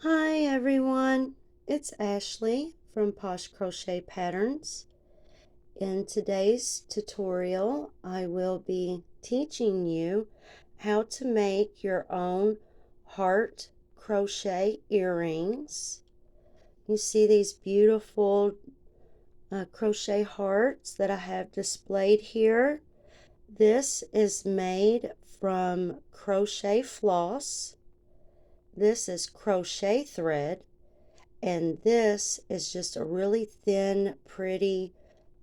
Hi everyone, it's Ashley from Posh Crochet Patterns. In today's tutorial, I will be teaching you how to make your own heart crochet earrings. You see these beautiful crochet hearts that I have displayed here. This is made from crochet floss. This is crochet thread. And this is just a really thin, pretty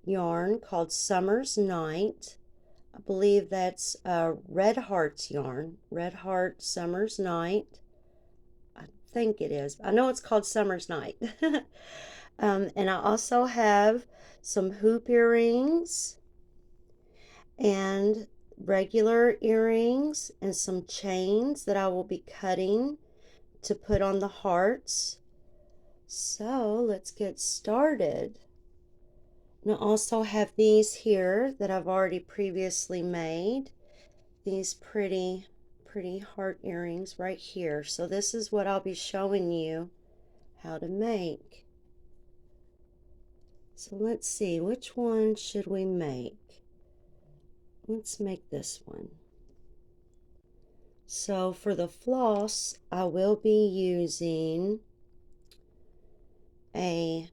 yarn called Summer's Night. I believe that's Red Heart's yarn. Red Heart Summer's Night. I think it is. I know it's called Summer's Night. And I also have some hoop earrings and regular earrings and some chains that I will be cutting to put on the hearts. So let's get started. And I also have these here that I've already previously made. These pretty heart earrings right here. So this is what I'll be showing you how to make. So let's see, which one should we make? Let's make this one. So for the floss, I will be using a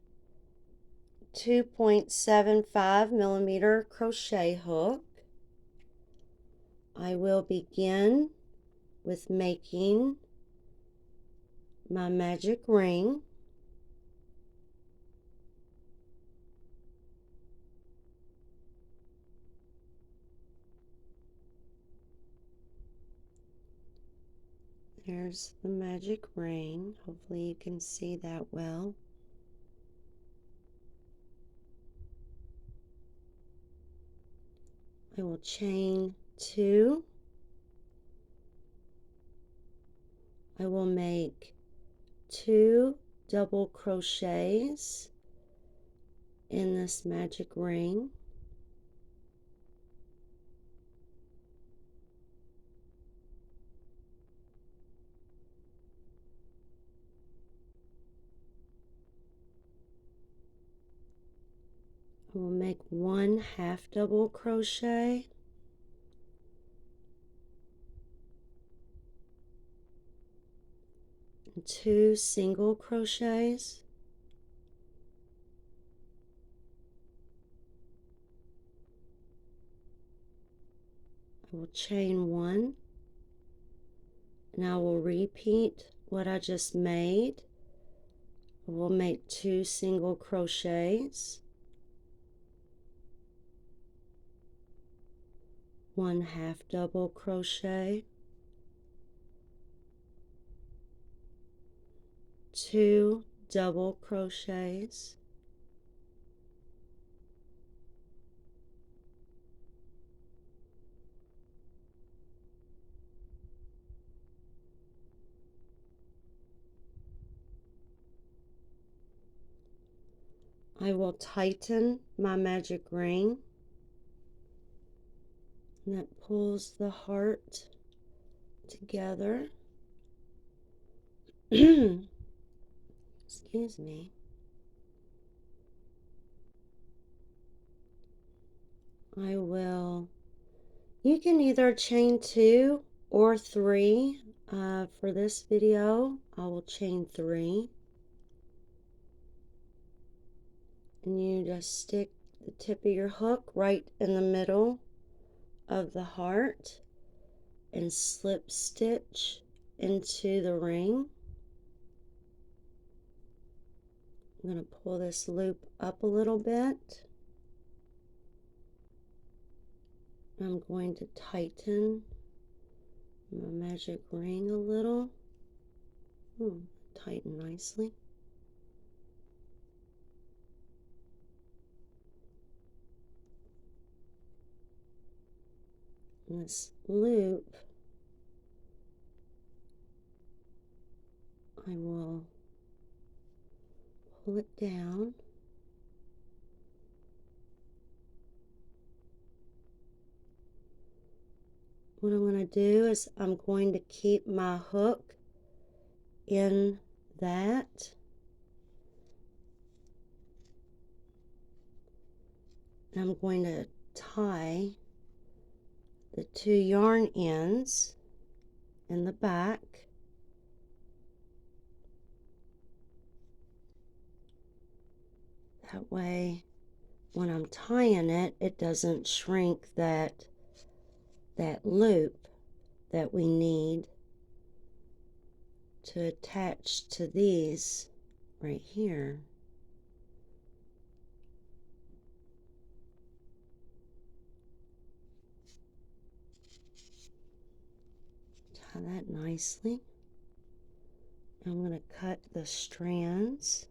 2.75 millimeter crochet hook. I will begin with making my magic ring. There's the magic ring. Hopefully you can see that well. I will chain 2. I will make 2 double crochets in this magic ring. I will make 1 half double crochet, and 2 single crochets. I will chain 1, and I will repeat what I just made. I will make 2 single crochets, 1 half double crochet, 2 double crochets, I will tighten my magic ring, and that pulls the heart together. Excuse me. I will, you can either chain 2 or 3. For this video, I will chain 3. And you just stick the tip of your hook right in the middle of the heart and slip stitch into the ring. I'm going to pull this loop up a little bit. I'm going to tighten my magic ring a little. Tighten nicely. And this loop, I will pull it down. What I'm going to do is I'm going to keep my hook in that. I'm going to tie the 2 yarn ends in the back. That way, when I'm tying it, it doesn't shrink that loop that we need to attach to these right here. Tie that nicely. I'm going to cut the strands.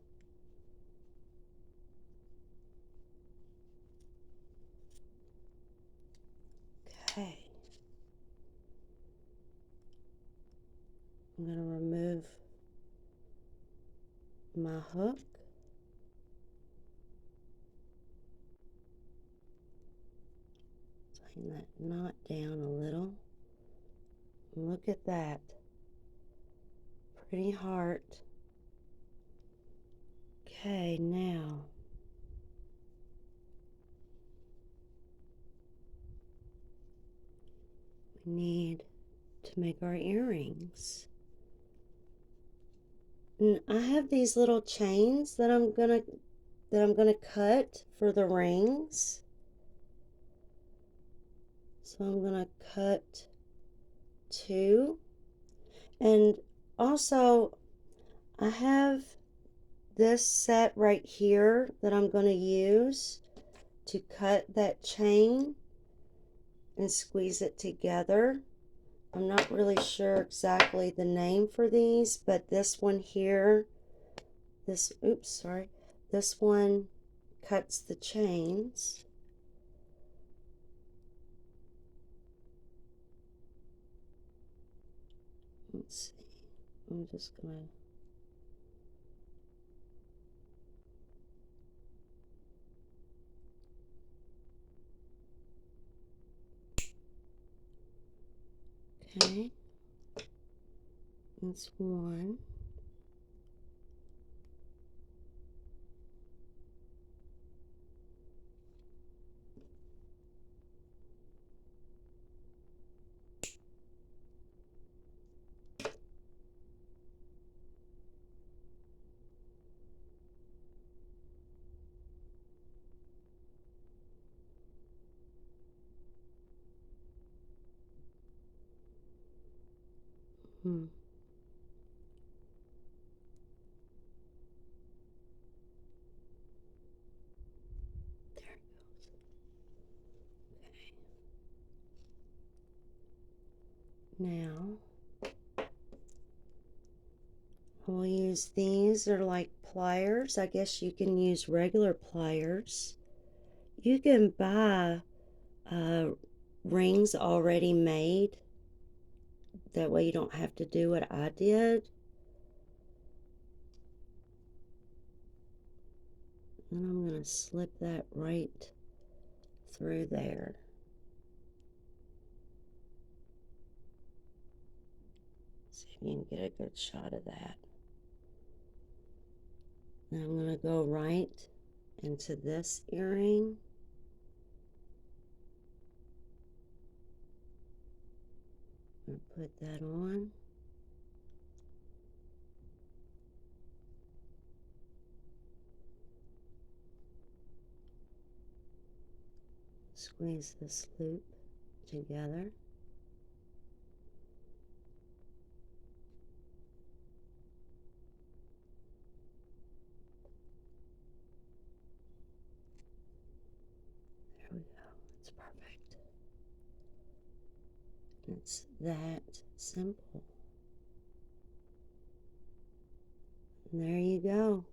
Okay. I'm going to remove my hook. Tighten that knot down a little. Look at that. Pretty heart. Okay, now we need to make our earrings. And I have these little chains that I'm gonna cut for the rings. So I'm gonna cut 2. And also I have this set right here that I'm going to use to cut that chain and squeeze it together. I'm not really sure exactly the name for these, but this one here, this one cuts the chains. Let's see, I'm just gonna okay, that's one. Hmm. There it goes. Okay. Now we'll use these. They're like pliers. I guess you can use regular pliers. You can buy rings already made. That way you don't have to do what I did. And I'm going to slip that right through there. See if you can get a good shot of that. Then I'm going to go right into this earring. I'm going to put that on. Squeeze this loop together. There we go. It's perfect. It's that simple. And there you go.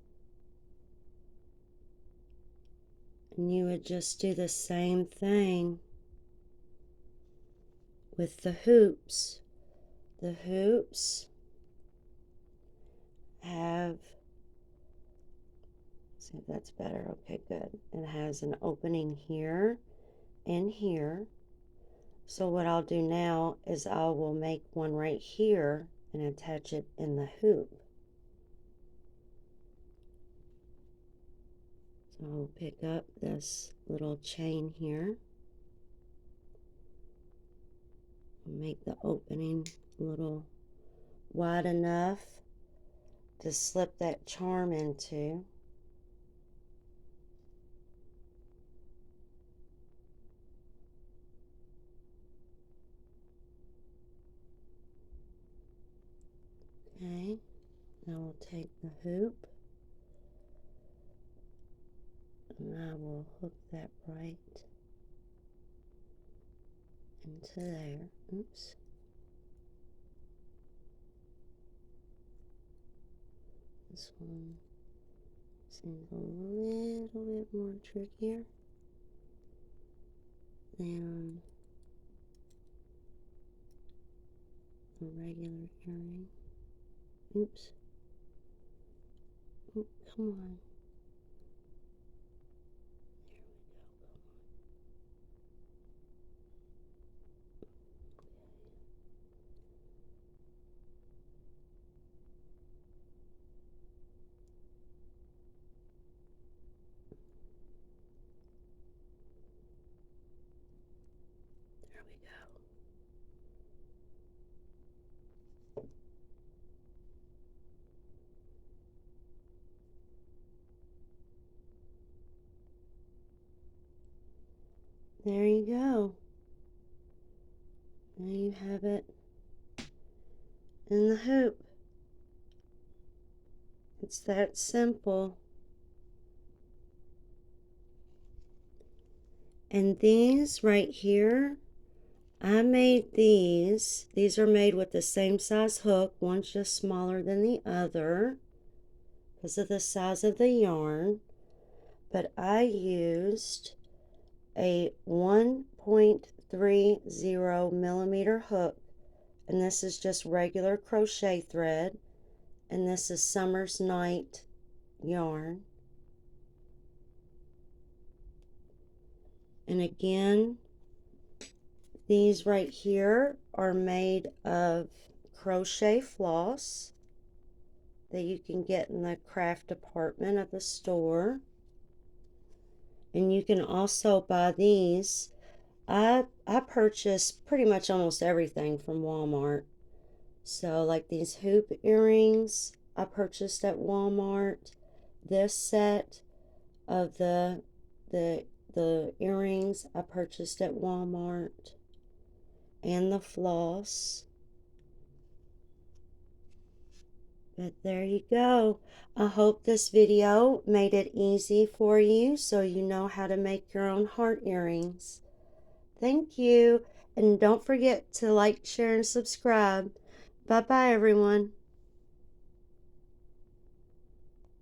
And you would just do the same thing with the hoops. The hoops have, see if that's better. Okay, good. It has an opening here and here. So what I'll do now is I will make one right here and attach it in the hoop. So I'll pick up this little chain here. Make the opening a little wide enough to slip that charm into. Okay, now we'll take the hoop and I will hook that right into there. Oops. This one seems a little bit more trickier than a regular earring. Oops. Oh, come on. There we go. There you go. Now you have it in the hoop. It's that simple. And these right here, I made these. These are made with the same size hook. One's just smaller than the other because of the size of the yarn. But I used a 1.30 millimeter hook, and this is just regular crochet thread, and this is Summer's Night yarn. And again, these right here are made of crochet floss that you can get in the craft department of the store. And you can also buy these. I purchase pretty much almost everything from Walmart. So like these hoop earrings I purchased at Walmart. This set of the earrings I purchased at Walmart. And the floss. But there you go. I hope this video made it easy for you so you know how to make your own heart earrings. Thank you. And don't forget to like, share, and subscribe. Bye-bye, everyone.